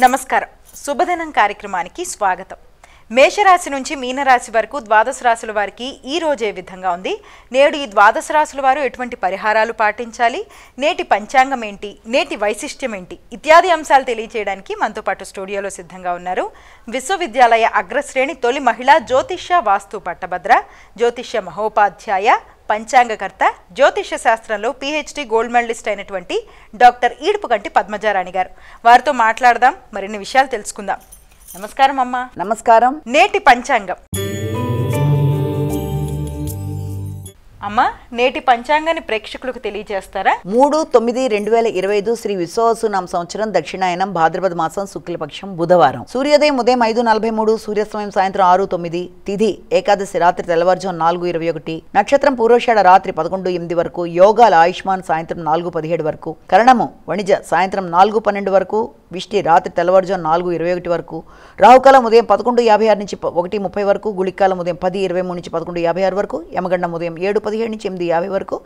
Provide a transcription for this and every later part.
నమస్కారం. శుభదినం కార్యక్రమానికి స్వాగతం. మేషరాశి నుంచి మీనరాశి వరకు ద్వాదశ రాశుల వారికి ఈ రోజు ఏ విధంగా ఉంది, నేడు ఈ ద్వాదశ రాశుల వారు ఎటువంటి పరిహారాలు పాటించాలి, నేటి పంచాంగం ఏంటి, నేటి వైశిష్ట్యం ఏంటి ఇత్యాది అంశాలు తెలియజేయడానికి మనతో పాటు స్టూడియోలో సిద్ధంగా ఉన్నారు విశ్వవిద్యాలయ అగ్రశ్రేణి తొలి మహిళా జ్యోతిష్య వాస్తు పట్టభద్ర, జ్యోతిష్య మహోపాధ్యాయ, పంచాంగకర్త, జ్యోతిష శాస్త్రంలో PhD గోల్డ్ మెడలిస్ట్ అయినటువంటి డాక్టర్ ఈడుపుగంటి పద్మజారాణి గారు. వారితో మాట్లాడదాం, మరిన్ని విషయాలు తెలుసుకుందాం. నమస్కారం అమ్మా. నమస్కారం. నేటి పంచాంగం అమ్మా, నేటి పంచాంగాన్ని ప్రేక్షకులకు తెలియజేస్తారా? 3/9/2025 శ్రీ విశ్వావసునామ సంవత్సరం దక్షిణాయనం భాద్రపద మాసం శుక్లపక్షం బుధవారం. సూర్యోదయం ఉదయం 5:43, సూర్యాస్తమయం సాయంత్రం 6:09, తిథి ఏకాదశి రాత్రి తెల్లవారుజాము 4:21, నక్షత్రం పూర్వషాఢ రాత్రి 11:08 వరకు, యోగాల ఆయుష్మాన్ సాయంత్రం 4:17 వరకు, కరణము వణిజ సాయంత్రం 4:12 వరకు, విష్టి రాత్రి తెల్లవారుజాము 4:21 వరకు, రాహుకాలం ఉదయం 11:56 నుంచి 1:30 వరకు, గుళికాలం ఉదయం 10:23 నుంచి 11:56 వరకు, యమగండం ఉదయం 7:17 నుంచి 8:50 వరకు,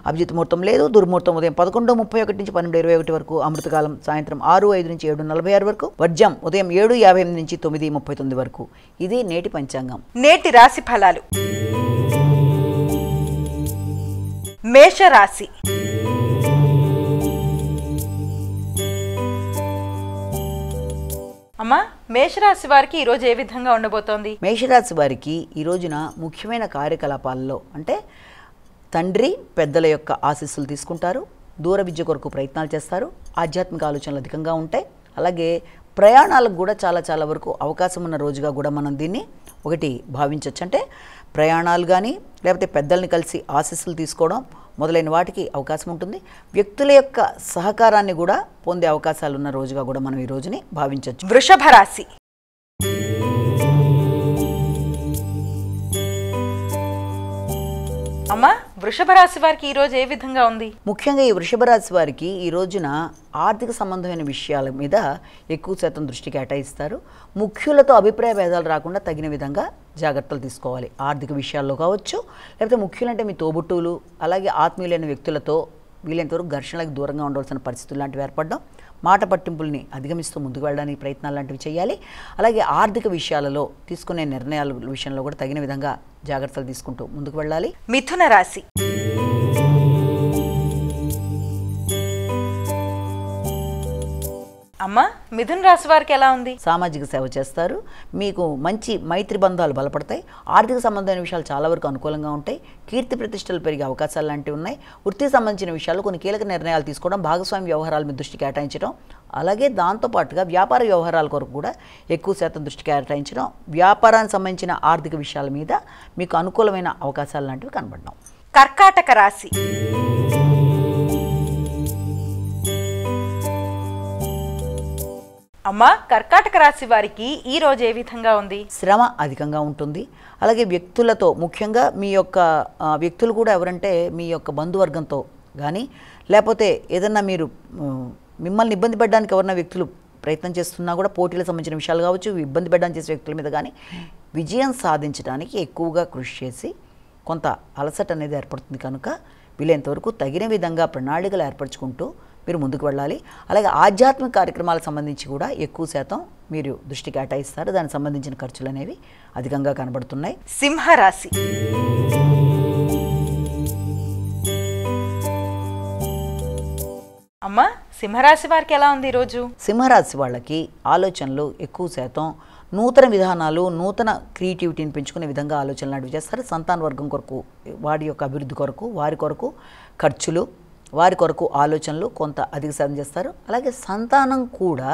అభిజిత్ ముహూర్తం లేదు, దుర్ముహూర్తం ఉదయం 11:31 నుంచి 12:21 వరకు, అమృతకాలం సాయంత్రం 6:05 నుంచి 7:46 వరకు, వర్జం ఉదయం 7:58 నుంచి 9:39 వరకు. ఇది నేటి పంచాంగం. నేటి రాశి ఫలాలు. మేషరాశి. అమ్మా, మేషరాశి వారికి ఈ రోజు ఏ విధంగా ఉండబోతోంది? మేషరాశి వారికి ఈ రోజున ముఖ్యమైన కార్యకలాపాల్లో అంటే తండ్రి పెద్దల యొక్క ఆశీస్సులు తీసుకుంటారు, దూర విద్య కొరకు ప్రయత్నాలు చేస్తారు, ఆధ్యాత్మిక ఆలోచనలు అధికంగా ఉంటాయి. అలాగే ప్రయాణాలకు కూడా చాలా వరకు అవకాశం ఉన్న రోజుగా కూడా మనం దీన్ని ఒకటి భావించవచ్చు. అంటే ప్రయాణాలు కానీ లేకపోతే పెద్దల్ని కలిసి ఆశీస్సులు తీసుకోవడం మొదలైన వాటికి అవకాశం ఉంటుంది. వ్యక్తుల యొక్క సహకారాన్ని కూడా పొందే అవకాశాలు ఉన్న రోజుగా కూడా మనం ఈ రోజుని భావించవచ్చు. వృషభ రాశి. అమ్మా, వృషభ రాశి వారికి ఈ రోజు ఏ విధంగా ఉంది? ముఖ్యంగా ఈ వృషభ రాశి వారికి ఈ రోజున ఆర్థిక సంబంధమైన విషయాల మీద ఎక్కువ శాతం దృష్టి కేటాయిస్తారు. ముఖ్యులతో అభిప్రాయ భేదాలు రాకుండా తగిన విధంగా జాగ్రత్తలు తీసుకోవాలి. ఆర్థిక విషయాల్లో కావచ్చు, లేకపోతే ముఖ్యులంటే మీ తోబుట్టువులు, అలాగే ఆత్మీయులైన వ్యక్తులతో వీలైనంతవరకు ఘర్షణలకు దూరంగా ఉండవలసిన పరిస్థితులు లాంటివి ఏర్పడడం, మాట పట్టింపుల్ని అధిగమిస్తూ ముందుకు వెళ్ళడానికి ప్రయత్నాలు లాంటివి చేయాలి. అలాగే ఆర్థిక విషయాలలో తీసుకునే నిర్ణయాల విషయంలో కూడా తగిన విధంగా జాగ్రత్తలు తీసుకుంటూ ముందుకు వెళ్ళాలి. మిథున రాశి. అమ్మా, మిథున రాశి వారికి ఎలా ఉంది? సామాజిక సేవ చేస్తారు, మీకు మంచి మైత్రి బంధాలు బలపడతాయి, ఆర్థిక సంబంధమైన విషయాలు చాలా వరకు అనుకూలంగా ఉంటాయి, కీర్తి ప్రతిష్టలు పెరిగే అవకాశాలు లాంటివి ఉన్నాయి. వృత్తికి సంబంధించిన విషయాల్లో కొన్ని కీలక నిర్ణయాలు తీసుకోవడం, భాగస్వామి వ్యవహారాల మీద దృష్టి కేటాయించడం, అలాగే దాంతోపాటుగా వ్యాపార వ్యవహారాల కొరకు కూడా ఎక్కువ శాతం దృష్టి కేటాయించడం, వ్యాపారానికి సంబంధించిన ఆర్థిక విషయాల మీద మీకు అనుకూలమైన అవకాశాలు లాంటివి కనబడడం. కర్కాటక రాశి. అమ్మా, కర్కాటక రాశి వారికి ఈ రోజు ఏ విధంగా ఉంది? శ్రమ అధికంగా ఉంటుంది. అలాగే వ్యక్తులతో, ముఖ్యంగా మీ యొక్క వ్యక్తులు కూడా ఎవరంటే మీ యొక్క బంధువర్గంతో కానీ లేకపోతే ఏదన్నా మీరు మిమ్మల్ని ఇబ్బంది పెట్టడానికి ఎవరన్నా వ్యక్తులు ప్రయత్నం చేస్తున్నా కూడా, పోటీలకు సంబంధించిన విషయాలు కావచ్చు, ఇబ్బంది పెట్టడానికి చేసే వ్యక్తుల మీద కానీ విజయం సాధించడానికి ఎక్కువగా కృషి చేసి కొంత అలసట అనేది ఏర్పడుతుంది. కనుక వీలైనంతవరకు తగిన విధంగా ప్రణాళికలు ఏర్పరచుకుంటూ మీరు ముందుకు వెళ్ళాలి. అలాగే ఆధ్యాత్మిక కార్యక్రమాలకు సంబంధించి కూడా ఎక్కువ శాతం మీరు దృష్టి కేటాయిస్తారు, దానికి సంబంధించిన ఖర్చులు అనేవి అధికంగా కనబడుతున్నాయి. సింహరాశి. అమ్మా, సింహరాశి వారికి ఎలా ఉంది ఈరోజు? సింహరాశి వాళ్ళకి ఆలోచనలు ఎక్కువ శాతం నూతన విధానాలు, నూతన క్రియేటివిటీని పెంచుకునే విధంగా ఆలోచనలు లాంటివి చేస్తారు. సంతాన వర్గం కొరకు, వాడి యొక్క అభివృద్ధి కొరకు, వారి కొరకు ఖర్చులు, వారి కొరకు ఆలోచనలు కొంత అధిక శాతం చేస్తారు. అలాగే సంతానం కూడా,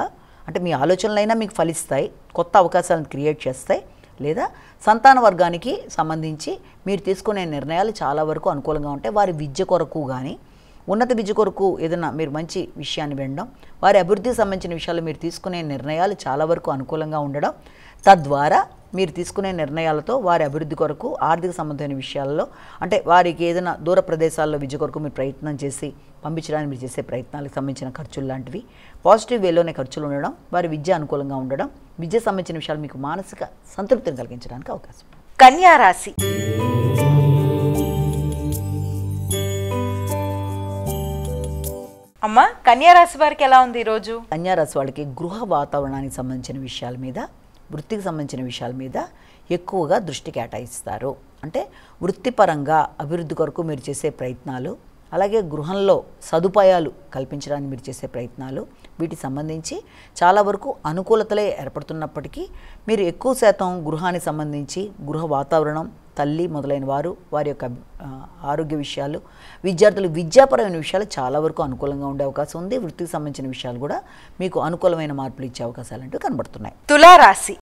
అంటే మీ ఆలోచనలైనా మీకు ఫలిస్తాయి, కొత్త అవకాశాలను క్రియేట్ చేస్తాయి, లేదా సంతాన వర్గానికి సంబంధించి మీరు తీసుకునే నిర్ణయాలు చాలా వరకు అనుకూలంగా ఉంటాయి. వారి విద్య కొరకు కానీ, ఉన్నత విద్య కొరకు ఏదైనా మీరు మంచి విషయాన్ని వినడం, వారి అభివృద్ధికి సంబంధించిన విషయాలు మీరు తీసుకునే నిర్ణయాలు చాలా వరకు అనుకూలంగా ఉండడం, తద్వారా మీరు తీసుకునే నిర్ణయాలతో వారి అభివృద్ధి కొరకు ఆర్థిక సంబంధమైన విషయాల్లో, అంటే వారికి ఏదైనా దూర ప్రదేశాల్లో విద్య కొరకు మీరు ప్రయత్నం చేసి పంపించడానికి మీరు చేసే ప్రయత్నాలకు సంబంధించిన ఖర్చులు లాంటివి పాజిటివ్ వేలోనే ఖర్చులు ఉండడం, వారి విద్య అనుకూలంగా ఉండడం, విద్య సంబంధించిన విషయాలు మీకు మానసిక సంతృప్తిని కలిగించడానికి అవకాశం. కన్యా రాశి. అమ్మ కన్యా రాశి వారికి ఎలా ఉంది ఈరోజు? కన్యా రాశి వాళ్ళకి గృహ వాతావరణానికి సంబంధించిన విషయాల మీద, వృత్తికి సంబంధించిన విషయాల మీద ఎక్కువగా దృష్టి కేటాయిస్తారు. అంటే వృత్తిపరంగా అభివృద్ధి కొరకు మీరు చేసే ప్రయత్నాలు, అలాగే గృహంలో సదుపాయాలు కల్పించడానికి మీరు చేసే ప్రయత్నాలు, వీటికి సంబంధించి చాలా వరకు అనుకూలతలే ఏర్పడుతున్నప్పటికీ మీరు ఎక్కువ శాతం గృహానికి సంబంధించి గృహ వాతావరణం, తల్లి మొదలైన వారు, వారి యొక్క ఆరోగ్య విషయాలు, విద్యార్థులు విద్యాపరమైన విషయాలు చాలా వరకు అనుకూలంగా ఉండే అవకాశం ఉంది. వృత్తికి సంబంధించిన విషయాలు కూడా మీకు అనుకూలమైన మార్పులు ఇచ్చే అవకాశాలు అంటూ కనబడుతున్నాయి. తులారాశి.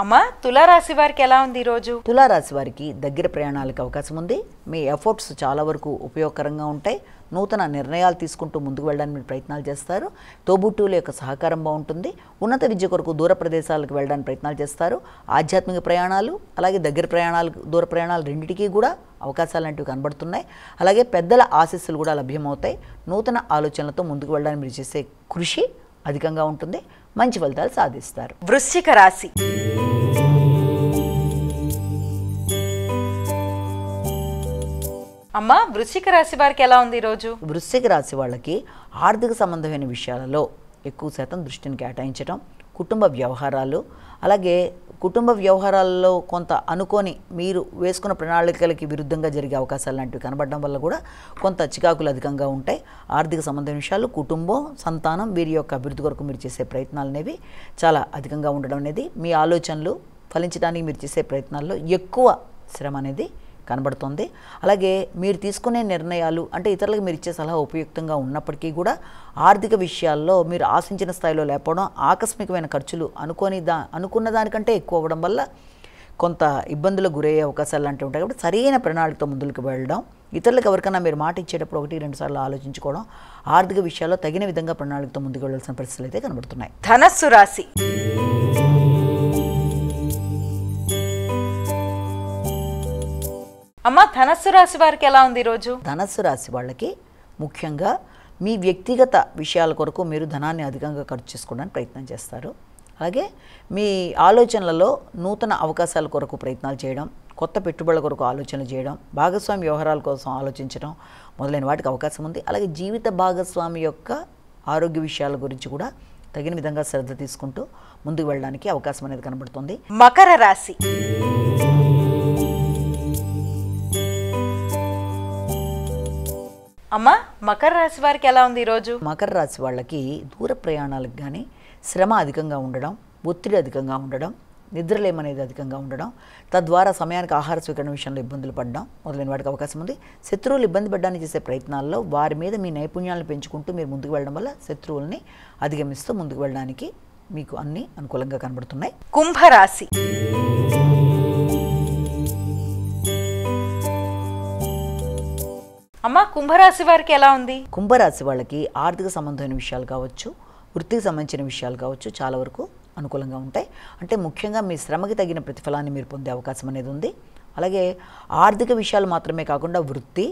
అమ్మ తులారాశి వారికి ఎలా ఉంది ఈరోజు? తులారాశి వారికి దగ్గర ప్రయాణాలకు అవకాశం ఉంది. మీ ఎఫర్ట్స్ చాలా వరకు ఉపయోగకరంగా ఉంటాయి. నూతన నిర్ణయాలు తీసుకుంటూ ముందుకు వెళ్ళడానికి మీరు ప్రయత్నాలు చేస్తారు. తోబుట్టువుల యొక్క సహకారం బాగుంటుంది. ఉన్నత విద్య కొరకు దూర ప్రదేశాలకు వెళ్ళడానికి ప్రయత్నాలు చేస్తారు. ఆధ్యాత్మిక ప్రయాణాలు, అలాగే దగ్గర ప్రయాణాలు, దూర ప్రయాణాలు రెండింటికి కూడా అవకాశాలు లాంటివి కనబడుతున్నాయి. అలాగే పెద్దల ఆశీస్సులు కూడా లభ్యమవుతాయి. నూతన ఆలోచనలతో ముందుకు వెళ్ళడానికి మీరు చేసే కృషి అధికంగా ఉంటుంది. మంచి ఫలితాలు సాధిస్తారు. వృశ్చిక రాశి. అమ్మ వృశ్చిక రాశి వారికి ఎలా ఉంది ఈరోజు? వృశ్చిక రాశి వాళ్ళకి ఆర్థిక సంబంధమైన విషయాలలో ఎక్కువ శాతం దృష్టిని కేటాయించడం, కుటుంబ వ్యవహారాలు, అలాగే కుటుంబ వ్యవహారాల్లో కొంత అనుకోని మీరు వేసుకున్న ప్రణాళికలకి విరుద్ధంగా జరిగే అవకాశాలు లాంటివి కనబడడం వల్ల కూడా కొంత చికాకులు అధికంగా ఉంటాయి. ఆర్థిక సంబంధమైన విషయాలు, కుటుంబం, సంతానం, వీరి యొక్క అభివృద్ధి కొరకు మీరు చేసే ప్రయత్నాలు అనేవి చాలా అధికంగా ఉండడం అనేది, మీ ఆలోచనలు ఫలించడానికి మీరు చేసే ప్రయత్నాల్లో ఎక్కువ శ్రమ అనేది కనబడుతుంది. అలాగే మీరు తీసుకునే నిర్ణయాలు అంటే ఇతరులకు మీరు ఇచ్చే సలహా ఉపయుక్తంగా ఉన్నప్పటికీ కూడా ఆర్థిక విషయాల్లో మీరు ఆశించిన స్థాయిలో లేకపోవడం, ఆకస్మికమైన ఖర్చులు అనుకున్న దానికంటే ఎక్కువ అవ్వడం వల్ల కొంత ఇబ్బందులకు గురయ్యే అవకాశాలు లాంటివి ఉంటాయి. కాబట్టి సరైన ప్రణాళికతో ముందుకు వెళ్ళడం, ఇతరులకు ఎవరికైనా మీరు మాట ఇచ్చేటప్పుడు 1-2 సార్లు ఆలోచించుకోవడం, ఆర్థిక విషయాల్లో తగిన విధంగా ప్రణాళికతో ముందుకు వెళ్ళాల్సిన పరిస్థితులు అయితే కనబడుతున్నాయి. ధనస్సు రాశి. అమ్మ ధనస్సు రాశి వారికి ఎలా ఉంది ఈరోజు? ధనస్సు రాశి వాళ్ళకి ముఖ్యంగా మీ వ్యక్తిగత విషయాల కొరకు మీరు ధనాన్ని అధికంగా ఖర్చు చేసుకోవడానికి ప్రయత్నం చేస్తారు. అలాగే మీ ఆలోచనలలో నూతన అవకాశాల కొరకు ప్రయత్నాలు చేయడం, కొత్త పెట్టుబడుల కొరకు ఆలోచనలు చేయడం, భాగస్వామి వ్యవహారాల కోసం ఆలోచించడం మొదలైన వాటికి అవకాశం ఉంది. అలాగే జీవిత భాగస్వామి యొక్క ఆరోగ్య విషయాల గురించి కూడా తగిన విధంగా శ్రద్ధ తీసుకుంటూ ముందుకు వెళ్ళడానికి అవకాశం అనేది కనబడుతుంది. మకర రాశి. అమ్మ మకర రాశి వారికి ఎలా ఉంది ఈరోజు? మకర రాశి వాళ్ళకి దూర ప్రయాణాలకు కానీ శ్రమ అధికంగా ఉండడం, ఒత్తిడి అధికంగా ఉండడం, నిద్రలేమనేది అధికంగా ఉండడం, తద్వారా సమయానికి ఆహార స్వీకరణ విషయంలో ఇబ్బందులు పడడం మొదలైన వాటికి అవకాశం ఉంది. శత్రువులు ఇబ్బంది పడడానికి చేసే ప్రయత్నాల్లో వారి మీద మీ నైపుణ్యాలను పెంచుకుంటూ మీరు ముందుకు వెళ్ళడం వల్ల శత్రువుల్ని అధిగమిస్తూ ముందుకు వెళ్ళడానికి మీకు అన్ని అనుకూలంగా కనబడుతున్నాయి. కుంభరాశి. అమ్మ కుంభరాశి వారికి ఎలా ఉంది? కుంభరాశి వాళ్ళకి ఆర్థిక సంబంధమైన విషయాలు కావచ్చు, వృత్తికి సంబంధించిన విషయాలు కావచ్చు చాలా వరకు అనుకూలంగా ఉంటాయి. అంటే ముఖ్యంగా మీ శ్రమకి తగిన ప్రతిఫలాన్ని మీరు పొందే అవకాశం అనేది ఉంది. అలాగే ఆర్థిక విషయాలు మాత్రమే కాకుండా వృత్తి,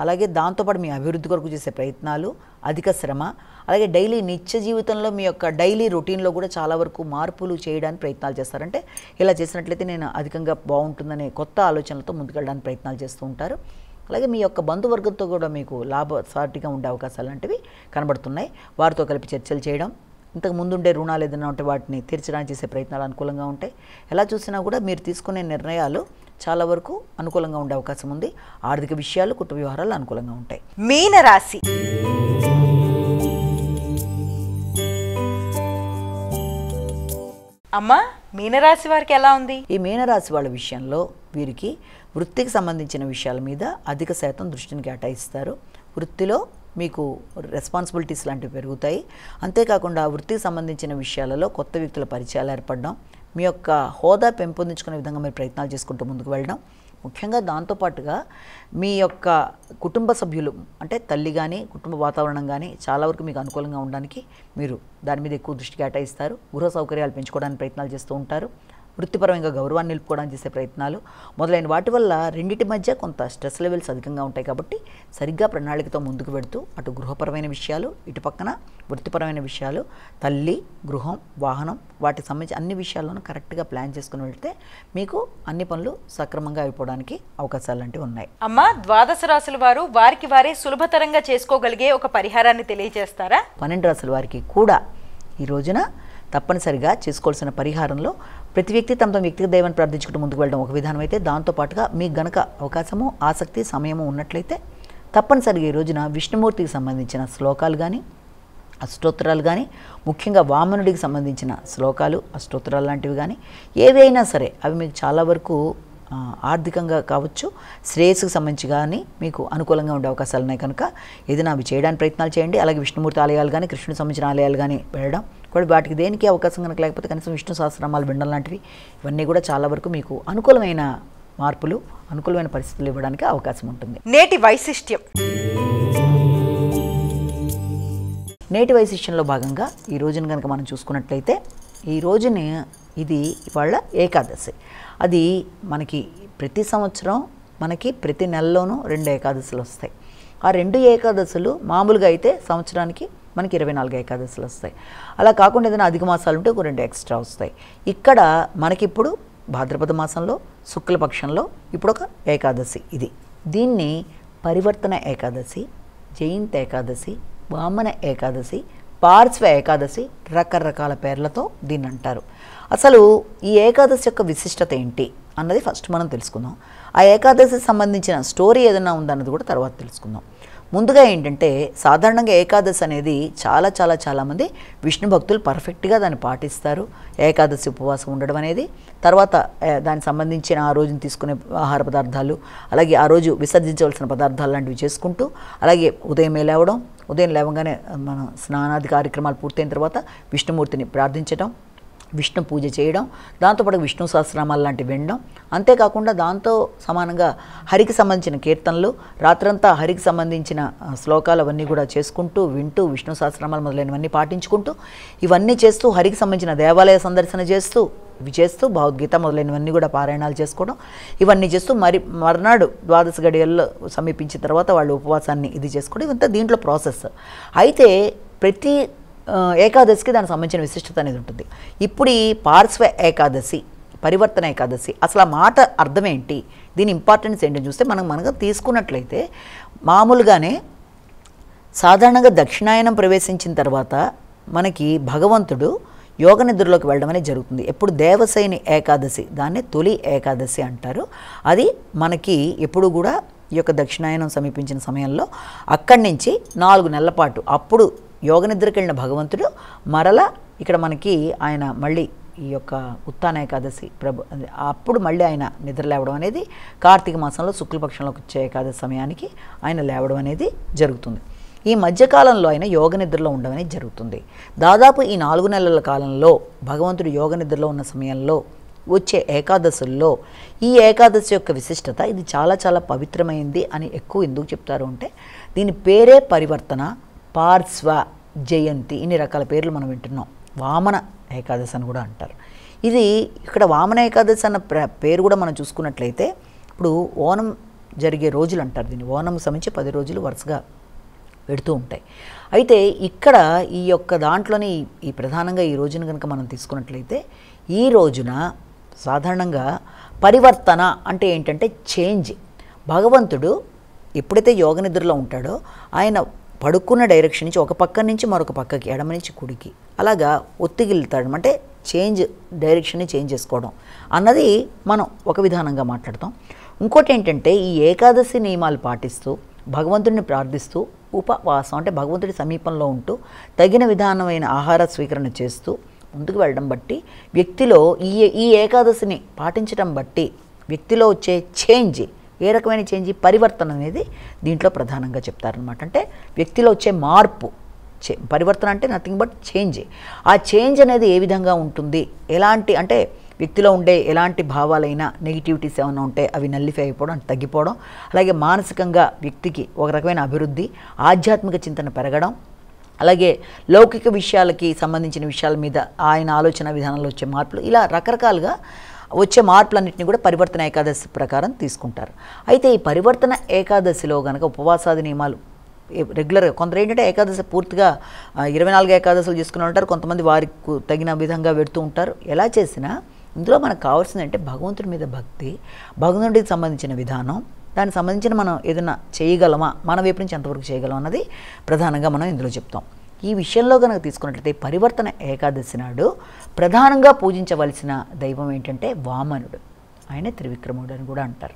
అలాగే దాంతోపాటు మీ అభివృద్ధి కొరకు చేసే ప్రయత్నాలు, అధిక శ్రమ, అలాగే డైలీ నిత్య జీవితంలో మీ యొక్క డైలీ రొటీన్లో కూడా చాలా వరకు మార్పులు చేయడానికి ప్రయత్నాలు చేస్తారంటే ఇలా చేసినట్లయితే నేను అధికంగా బాగుంటుందనే కొత్త ఆలోచనలతో ముందుకెళ్ళడానికి ప్రయత్నాలు చేస్తూ ఉంటారు. అలాగే మీ యొక్క బంధువర్గంతో కూడా మీకు లాభసాటిగా ఉండే అవకాశాలు లాంటివి కనబడుతున్నాయి. వారితో కలిపి చర్చలు చేయడం, ఇంతకు ముందుండే రుణాలు ఏదైనా ఉంటే వాటిని తీర్చడానికి చేసే ప్రయత్నాలు అనుకూలంగా ఉంటాయి. ఎలా చూసినా కూడా మీరు తీసుకునే నిర్ణయాలు చాలా వరకు అనుకూలంగా ఉండే అవకాశం ఉంది. ఆర్థిక విషయాలు, కుటుంబ వ్యవహారాలు అనుకూలంగా ఉంటాయి. మీనరాశి. అమ్మ మీనరాశి వారికి ఎలా ఉంది? ఈ మీనరాశి వాళ్ళ విషయంలో వీరికి వృత్తికి సంబంధించిన విషయాల మీద అధిక శాతం దృష్టిని కేటాయిస్తారు. వృత్తిలో మీకు రెస్పాన్సిబిలిటీస్ లాంటివి పెరుగుతాయి. అంతేకాకుండా వృత్తికి సంబంధించిన విషయాలలో కొత్త వ్యక్తుల పరిచయాలు ఏర్పడడం, మీ యొక్క హోదా పెంపొందించుకునే విధంగా మీరు ప్రయత్నాలు చేసుకుంటూ ముందుకు వెళ్ళడం, ముఖ్యంగా దాంతోపాటుగా మీ యొక్క కుటుంబ సభ్యులు అంటే తల్లి కానీ కుటుంబ వాతావరణం కానీ చాలా వరకు మీకు అనుకూలంగా ఉండడానికి మీరు దాని మీద ఎక్కువ దృష్టి కేటాయిస్తారు. గృహ సౌకర్యాలు పెంచుకోవడానికి ప్రయత్నాలు చేస్తూ ఉంటారు. వృత్తిపరంగా గౌరవాన్ని నిలుపుకోవడానికి చేసే ప్రయత్నాలు మొదలైన వాటి వల్ల రెండింటి మధ్య కొంత స్ట్రెస్ లెవెల్స్ అధికంగా ఉంటాయి. కాబట్టి సరిగ్గా ప్రణాళికతో ముందుకు వెళుతూ అటు గృహపరమైన విషయాలు, ఇటు పక్కన వృత్తిపరమైన విషయాలు, తల్లి, గృహం, వాహనం, వాటికి సంబంధించి అన్ని విషయాల్లోనూ కరెక్ట్గా ప్లాన్ చేసుకుని వెళ్తే మీకు అన్ని పనులు సక్రమంగా అయిపోవడానికి అవకాశాలు లాంటివి ఉన్నాయి. అమ్మ, ద్వాదశ రాశుల వారు వారికి వారే సులభతరంగా చేసుకోగలిగే ఒక పరిహారాన్ని తెలియజేస్తారా? 12 రాశుల వారికి కూడా ఈ రోజున తప్పనిసరిగా చేసుకోవాల్సిన పరిహారంలో ప్రతి వ్యక్తి తమ వ్యక్తిగత దైవాన్ని ప్రార్థించుకుంటూ ముందుకు వెళ్ళడం ఒక విధానం అయితే, దాంతోపాటుగా మీకు గనక అవకాశము, ఆసక్తి, సమయము ఉన్నట్లయితే తప్పనిసరిగా ఈ రోజున విష్ణుమూర్తికి సంబంధించిన శ్లోకాలు కానీ, అష్టోత్తరాలు కానీ, ముఖ్యంగా వామనుడికి సంబంధించిన శ్లోకాలు, అష్టోత్తరాలు లాంటివి కానీ ఏవైనా సరే అవి మీకు చాలా వరకు ఆర్థికంగా కావచ్చు, శ్రేయస్సుకు సంబంధించి కానీ మీకు అనుకూలంగా ఉండే అవకాశాలు ఉన్నాయి. కనుక ఏదైనా అవి చేయడానికి ప్రయత్నాలు చేయండి. అలాగే విష్ణుమూర్తి ఆలయాలు కానీ, కృష్ణుడికి సంబంధించిన ఆలయాలు కానీ వెళ్ళడం కూడా, వాటికి దేనికి అవకాశం కనుక లేకపోతే కనీసం విష్ణు సహస్రనామాలు వినడం లాంటివి ఇవన్నీ కూడా చాలా వరకు మీకు అనుకూలమైన మార్పులు, అనుకూలమైన పరిస్థితులు ఇవ్వడానికి అవకాశం ఉంటుంది. నేటి వైశిష్ట్యం. నేటి వైశిష్ట్యంలో భాగంగా ఈ రోజున కనుక మనం చూసుకున్నట్లయితే, ఈ రోజుని ఇది ఇవాళ ఏకాదశి. అది మనకి ప్రతి సంవత్సరం మనకి ప్రతి నెలలోనూ 2 ఏకాదశులు వస్తాయి. ఆ 2 ఏకాదశులు మామూలుగా అయితే సంవత్సరానికి మనకి 24 ఏకాదశులు వస్తాయి. అలా కాకుండా ఏదైనా అధిక మాసాలు ఉంటే ఒక 2 ఎక్స్ట్రా వస్తాయి. ఇక్కడ మనకిప్పుడు భాద్రపద మాసంలో శుక్లపక్షంలో ఇప్పుడు ఒక ఏకాదశి. దీన్ని పరివర్తన ఏకాదశి, జయంతి ఏకాదశి, వామన ఏకాదశి, పార్శ్వ ఏకాదశి, రకరకాల పేర్లతో దీన్ని అంటారు. అసలు ఈ ఏకాదశి యొక్క విశిష్టత ఏంటి అన్నది ఫస్ట్ మనం తెలుసుకుందాం. ఆ ఏకాదశికి సంబంధించిన స్టోరీ ఏదైనా ఉందన్నది కూడా తర్వాత తెలుసుకుందాం. ముందుగా ఏంటంటే, సాధారణంగా ఏకాదశి అనేది చాలామంది విష్ణు భక్తులు పర్ఫెక్ట్గా దాన్ని పాటిస్తారు. ఏకాదశి ఉపవాసం ఉండడం అనేది, తర్వాత దానికి సంబంధించిన ఆ రోజున తీసుకునే ఆహార పదార్థాలు, అలాగే ఆ రోజు విసర్జించవలసిన పదార్థాలు లాంటివి చేసుకుంటూ, అలాగే ఉదయం లేవగానే మనం స్నానాది కార్యక్రమాలు పూర్తయిన తర్వాత విష్ణుమూర్తిని ప్రార్థించడం, విష్ణు పూజ చేయడం, దాంతోపాటు విష్ణు సహస్రనామాలు లాంటివి వినడం, అంతేకాకుండా దాంతో సమానంగా హరికి సంబంధించిన కీర్తనలు, రాత్రంతా హరికి సంబంధించిన శ్లోకాలు అవన్నీ కూడా చేసుకుంటూ, వింటూ, విష్ణు సహస్రనామాలు మొదలైనవన్నీ పాటించుకుంటూ, ఇవన్నీ చేస్తూ, హరికి సంబంధించిన దేవాలయ సందర్శన చేస్తూ, భగవద్గీత మొదలైనవన్నీ కూడా పారాయణాలు చేసుకోవడం, ఇవన్నీ చేస్తూ మర్నాడు ద్వాదశ గడియల్లో సమీపించిన తర్వాత వాళ్ళు ఉపవాసాన్ని చేసుకోవడం, ఇవంతా దీంట్లో ప్రాసెస్. అయితే ప్రతి ఏకాదశికి దానికి సంబంధించిన విశిష్టత అనేది ఉంటుంది. ఇప్పుడు ఈ పార్శ్వ ఏకాదశి, పరివర్తన ఏకాదశి, అసలు ఆ మాట అర్థం ఏంటి, దీని ఇంపార్టెన్స్ ఏంటని చూస్తే మనకు తీసుకున్నట్లయితే, మామూలుగానే సాధారణంగా దక్షిణాయనం ప్రవేశించిన తర్వాత మనకి భగవంతుడు యోగ నిద్రలోకి వెళ్ళడం అనేది జరుగుతుంది. ఎప్పుడు దేవశయని ఏకాదశి, దాన్ని తొలి ఏకాదశి అంటారు. అది మనకి ఎప్పుడు కూడా ఈ యొక్క దక్షిణాయనం సమీపించిన సమయంలో అక్కడి నుంచి 4 నెలల పాటు అప్పుడు యోగ నిద్రకి వెళ్ళిన భగవంతుడు మరలా ఇక్కడ మనకి ఆయన మళ్ళీ ఈ యొక్క ఉత్తాన ఏకాదశి అప్పుడు మళ్ళీ ఆయన నిద్ర లేవడం అనేది కార్తీక మాసంలో శుక్లపక్షంలోకి వచ్చే ఏకాదశి సమయానికి ఆయన లేవడం అనేది జరుగుతుంది. ఈ మధ్యకాలంలో ఆయన యోగ నిద్రలో ఉండడం అనేది జరుగుతుంది. దాదాపు ఈ 4 నెలల కాలంలో భగవంతుడు యోగ నిద్రలో ఉన్న సమయంలో వచ్చే ఏకాదశుల్లో ఈ ఏకాదశి యొక్క విశిష్టత, ఇది చాలా పవిత్రమైంది అని ఎక్కువ ఎందుకు చెప్తారు అంటే, దీని పేరే పరివర్తన, పార్శ్వ, జయంతి, ఇన్ని రకాల పేర్లు మనం వింటున్నాం. వామన ఏకాదశి అని కూడా అంటారు. ఇది ఇక్కడ వామన ఏకాదశి అన్న పేరు కూడా మనం చూసుకున్నట్లయితే, ఇప్పుడు ఓనం జరిగే రోజులు అంటారు దీన్ని. ఓనం సంబంధించి 10 రోజులు వరుసగా పెడుతూ ఉంటాయి. అయితే ఇక్కడ ఈ యొక్క దాంట్లోనే ఈ ప్రధానంగా ఈ రోజున కనుక మనం తీసుకున్నట్లయితే, ఈ రోజున సాధారణంగా పరివర్తన అంటే ఏంటంటే చేంజ్. భగవంతుడు ఎప్పుడైతే యోగ నిద్రలో ఉంటాడో ఆయన పడుకున్న డైరెక్షన్ నుంచి ఒక పక్క నుంచి మరొక పక్కకి, ఎడమ నుంచి కుడికి అలాగా ఒత్తిగిలుతాడు. అంటే డైరెక్షన్ని చేంజ్ చేసుకోవడం అన్నది మనం ఒక విధానంగా మాట్లాడతాం. ఇంకోటి ఏంటంటే, ఈ ఏకాదశి నియమాలు పాటిస్తూ భగవంతుడిని ప్రార్థిస్తూ ఉపవాసం అంటే భగవంతుడి సమీపంలో ఉంటూ తగిన విధానమైన ఆహార స్వీకరణ చేస్తూ ముందుకు వెళ్ళడం బట్టి వ్యక్తిలో ఈ ఏకాదశిని పాటించడం బట్టి వ్యక్తిలో వచ్చే చేంజ్, ఏ రకమైన చేంజ్, పరివర్తన అనేది దీంట్లో ప్రధానంగా చెప్తారనమాట. అంటే వ్యక్తిలో వచ్చే మార్పు, పరివర్తన అంటే నథింగ్ బట్ చేంజ్. ఆ చేంజ్ అనేది ఏ విధంగా ఉంటుంది, ఎలాంటి అంటే వ్యక్తిలో ఉండే ఎలాంటి భావాలైనా నెగిటివిటీస్ ఏమైనా ఉంటే అవి నల్లిఫై అయిపోవడం, తగ్గిపోవడం, అలాగే మానసికంగా వ్యక్తికి ఒక రకమైన అభివృద్ధి, ఆధ్యాత్మిక చింతన పెరగడం, అలాగే లౌకిక విషయాలకి సంబంధించిన విషయాల మీద ఆయన ఆలోచన విధానంలో వచ్చే మార్పులు, ఇలా రకరకాలుగా వచ్చే మార్పులన్నింటినీ కూడా పరివర్తన ఏకాదశి ప్రకారం తీసుకుంటారు. అయితే ఈ పరివర్తన ఏకాదశిలో కనుక ఉపవాసాది నియమాలు రెగ్యులర్గా కొందరు ఏంటంటే ఏకాదశి పూర్తిగా 24 ఏకాదశులు చేసుకుని ఉంటారు, కొంతమంది వారికి తగిన విధంగా పెడుతూ ఉంటారు. ఎలా చేసినా ఇందులో మనకు కావాల్సిందంటే భగవంతుడి మీద భక్తి, భగవంతుడికి సంబంధించిన విధానం, దానికి సంబంధించిన మనం ఏదైనా చేయగలమా, మన వైపు నుంచి ఎంతవరకు చేయగలం అన్నది ప్రధానంగా మనం ఇందులో చెప్తాం. ఈ విషయంలో కనుక తీసుకున్నట్లయితే పరివర్తన ఏకాదశి నాడు ప్రధానంగా పూజించవలసిన దైవం ఏంటంటే వామనుడు. ఆయన త్రివిక్రముడు అని కూడా అంటారు.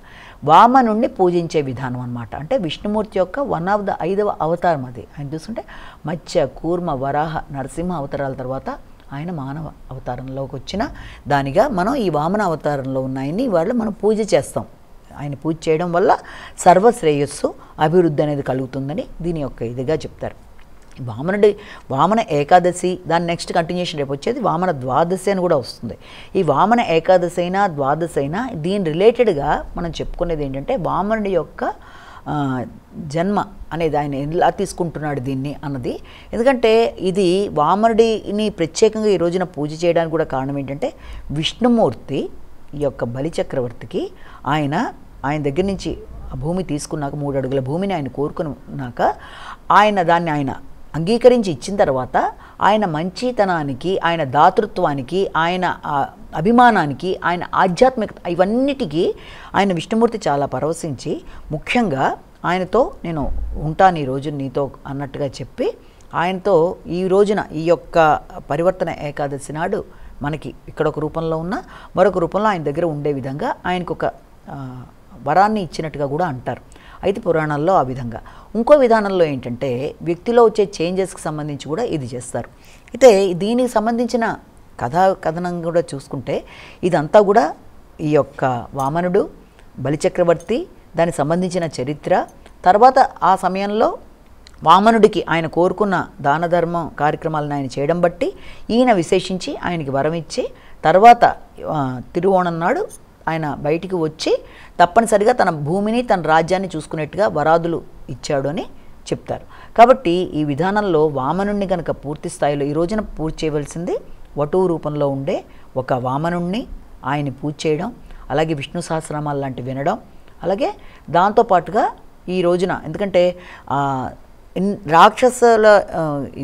వామనుడిని పూజించే విధానం అన్నమాట. అంటే విష్ణుమూర్తి యొక్క 1 of the 5వ అవతారం అది. ఆయన చూస్తుంటే మత్స్య, కూర్మ, వరాహ, నరసింహ అవతారాల తర్వాత ఆయన మానవ అవతారంలోకి వచ్చిన దానిగా మనం ఈ వామన అవతారంలో ఉన్న ఆయన్ని ఇవాళ మనం పూజ చేస్తాం. ఆయన పూజ చేయడం వల్ల సర్వశ్రేయస్సు అభివృద్ధి అనేది కలుగుతుందని దీని యొక్క ఇదిగా చెప్తారు. వామన ఏకాదశి, దాని నెక్స్ట్ కంటిన్యూషన్ రేపు వచ్చేది వామన ద్వాదశి అని కూడా వస్తుంది. ఈ వామన ఏకాదశి అయినా ద్వాదశి అయినా దీని రిలేటెడ్గా మనం చెప్పుకునేది ఏంటంటే వామనుడి యొక్క జన్మ అనేది ఆయన ఎలా తీసుకుంటున్నాడు దీన్ని అన్నది. ఎందుకంటే ఇది వామనుడిని ప్రత్యేకంగా ఈ రోజున పూజ చేయడానికి కూడా కారణం ఏంటంటే విష్ణుమూర్తి ఈ యొక్క బలిచక్రవర్తికి ఆయన దగ్గర నుంచి ఆ భూమి తీసుకున్నాక 3 అడుగుల భూమిని ఆయన కోరుకున్నాక దాన్ని ఆయన అంగీకరించి ఇచ్చిన తర్వాత ఆయన మంచితనానికి, ఆయన దాతృత్వానికి, ఆయన అభిమానానికి, ఆయన ఆధ్యాత్మికత, ఇవన్నిటికీ ఆయన విష్ణుమూర్తి చాలా పరవశించి ముఖ్యంగా ఆయనతో నేను ఉంటాను ఈ రోజు నీతో అన్నట్టుగా చెప్పి ఆయనతో ఈ రోజున ఈ యొక్క పరివర్తన ఏకాదశి నాడు మనకి ఇక్కడ ఒక రూపంలో ఉన్న మరొక రూపంలో ఆయన దగ్గర ఉండే విధంగా ఆయనకు ఒక వరాన్ని ఇచ్చినట్టుగా కూడా అంటారు. అయితే పురాణాల్లో ఆ విధంగా. ఇంకో విధానంలో ఏంటంటే వ్యక్తిలో వచ్చే చేంజెస్కి సంబంధించి కూడా ఇది చేస్తారు. అయితే దీనికి సంబంధించిన కథనం కూడా చూసుకుంటే ఇదంతా కూడా ఈ యొక్క వామనుడు, బలిచక్రవర్తి, దానికి సంబంధించిన చరిత్ర, తర్వాత ఆ సమయంలో వామనుడికి ఆయన కోరుకున్న దాన ధర్మం కార్యక్రమాలను ఆయన చేయడం బట్టి ఈయన విశేషించి ఆయనకి వరం ఇచ్చి తర్వాత తిరువోణం నాడు ఆయన బయటికి వచ్చి తప్పనిసరిగా తన భూమిని, తన రాజ్యాన్ని చూసుకునేట్టుగా వరాదులు ఇచ్చాడు అని చెప్తారు. కాబట్టి ఈ విధానంలో వామనుణ్ణి కనుక పూర్తి స్థాయిలో ఈ రోజున పూజ చేయవలసింది వటువు రూపంలో ఉండే ఒక వామనుణ్ణి ఆయన్ని పూజ చేయడం, అలాగే విష్ణు సహస్రనామాలు లాంటివి వినడం, అలాగే దాంతోపాటుగా ఈ రోజున ఎందుకంటే రాక్షసుల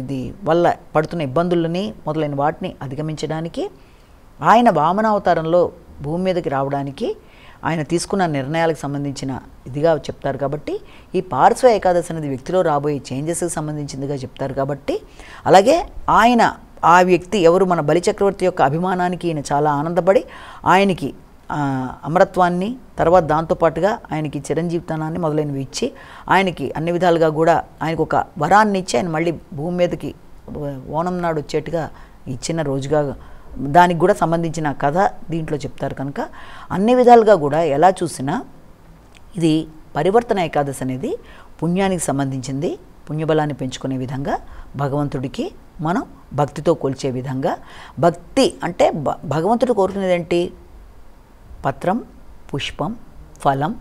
ఇది వల్ల పడుతున్న ఇబ్బందులని మొదలైన వాటిని అధిగమించడానికి ఆయన వామనావతారంలో భూమి మీదకి రావడానికి ఆయన తీసుకున్న నిర్ణయాలకు సంబంధించిన ఇదిగా చెప్తారు. కాబట్టి ఈ పార్శ్వ ఏకాదశి అనేది వ్యక్తిలో రాబోయే చేంజెస్కి సంబంధించిందిగా చెప్తారు. కాబట్టి అలాగే ఆ వ్యక్తి ఎవరు, మన బలిచక్రవర్తి యొక్క అభిమానానికి ఈయన చాలా ఆనందపడి ఆయనకి అమరత్వాన్ని, తర్వాత దాంతోపాటుగా ఆయనకి చిరంజీవితనాన్ని మొదలైనవి ఇచ్చి ఆయనకి అన్ని విధాలుగా కూడా ఆయనకు ఒక వరాన్ని ఇచ్చి ఆయన మళ్ళీ భూమి మీదకి ఓణం నాడు వచ్చేట్టుగా ఇచ్చిన రోజుగా దానికి కూడా సంబంధించిన కథ దీంట్లో చెప్తారు. కనుక అన్ని విధాలుగా కూడా ఎలా చూసినా ఇది పరివర్తన ఏకాదశి అనేది పుణ్యానికి సంబంధించింది. పుణ్యబలాన్ని పెంచుకునే విధంగా భగవంతుడికి మనం భక్తితో కొలిచే విధంగా, భక్తి అంటే భగవంతుడు కోరుకునేది ఏంటి? పత్రం, పుష్పం, ఫలం,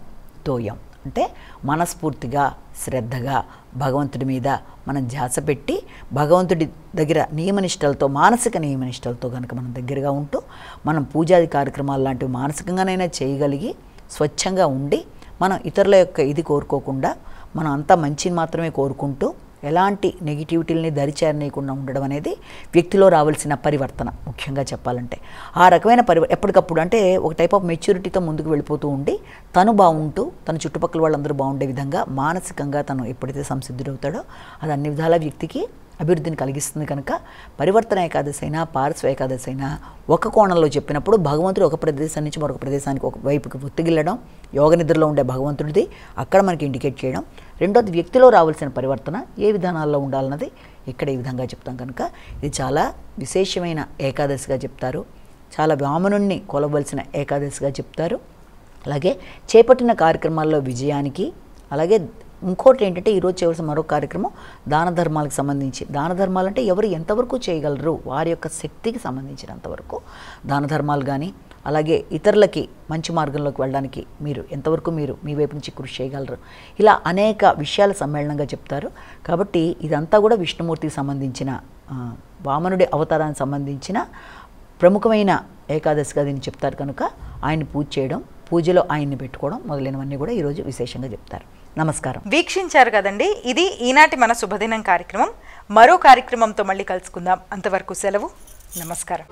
తోయం. అంటే మనస్ఫూర్తిగా, శ్రద్ధగా భగవంతుడి మీద మనం ధ్యాస పెట్టి భగవంతుడి దగ్గర నియమనిష్టలతో, మానసిక నియమనిష్టలతో కనుక మనం దగ్గరగా ఉంటూ మనం పూజాది కార్యక్రమాలు లాంటివి మానసికంగానైనా చేయగలిగి స్వచ్ఛంగా ఉండి మనం ఇతరుల యొక్క ఇది కోరుకోకుండా మనం అంతా మంచిని మాత్రమే కోరుకుంటూ ఎలాంటి నెగిటివిటీలని దరిచేరనీయకుండా ఉండడం అనేది వ్యక్తిలో రావాల్సిన పరివర్తన. ముఖ్యంగా చెప్పాలంటే ఆ రకమైన ఎప్పటికప్పుడు అంటే ఒక టైప్ ఆఫ్ మెచ్యూరిటీతో ముందుకు వెళ్ళిపోతూ ఉండి తను బాగుంటూ తన చుట్టుపక్కల వాళ్ళందరూ బాగుండే విధంగా మానసికంగా తను ఎప్పుడైతే సంసిద్ధుడవుతాడో అది అన్ని విధాల వ్యక్తికి అభివృద్ధిని కలిగిస్తుంది. కనుక పరివర్తన ఏకాదశి అయినా పార్శ్వ ఏకాదశి అయినా ఒక కోణంలో చెప్పినప్పుడు భగవంతుడు ఒక ప్రదేశం నుంచి మరొక ప్రదేశానికి ఒక వైపుకి ఒత్తిగిల్లడం, యోగ నిద్రలో ఉండే భగవంతుడిది అక్కడ మనకి ఇండికేట్ చేయడం. రెండోది వ్యక్తిలో రావాల్సిన పరివర్తన ఏ విధానాల్లో ఉండాలన్నది ఇక్కడ ఈ విధంగా చెప్తాం. కనుక ఇది చాలా విశేషమైన ఏకాదశిగా చెప్తారు. చాలా వామనుణ్ణి కొలవలసిన ఏకాదశిగా చెప్తారు. అలాగే చేపట్టిన కార్యక్రమాల్లో విజయానికి, అలాగే ఇంకోటి ఏంటంటే ఈరోజు చేయవలసిన మరో కార్యక్రమం దాన ధర్మాలకు సంబంధించి. దాన ధర్మాలు అంటే ఎవరు ఎంతవరకు చేయగలరు, వారి యొక్క శక్తికి సంబంధించినంతవరకు దాన ధర్మాలు కానీ, అలాగే ఇతరులకి మంచి మార్గంలోకి వెళ్ళడానికి మీరు ఎంతవరకు మీరు మీ వైపు నుంచి కృషి చేయగలరు, ఇలా అనేక విషయాల సమ్మేళనంగా చెప్తారు. కాబట్టి ఇదంతా కూడా విష్ణుమూర్తికి సంబంధించిన వామనుడి అవతారానికి సంబంధించిన ప్రముఖమైన ఏకాదశిగా దీన్ని చెప్తారు. కనుక ఆయన పూజ చేయడం, పూజలో ఆయన్ని పెట్టుకోవడం మొదలైనవన్నీ కూడా ఈరోజు విశేషంగా చెప్తారు. నమస్కారం. వీక్షించారు కదండి, ఇది ఈనాటి మన శుభదినం కార్యక్రమం. మరో కార్యక్రమంతో మళ్ళీ కలుసుకుందాం. అంతవరకు సెలవు. నమస్కారం.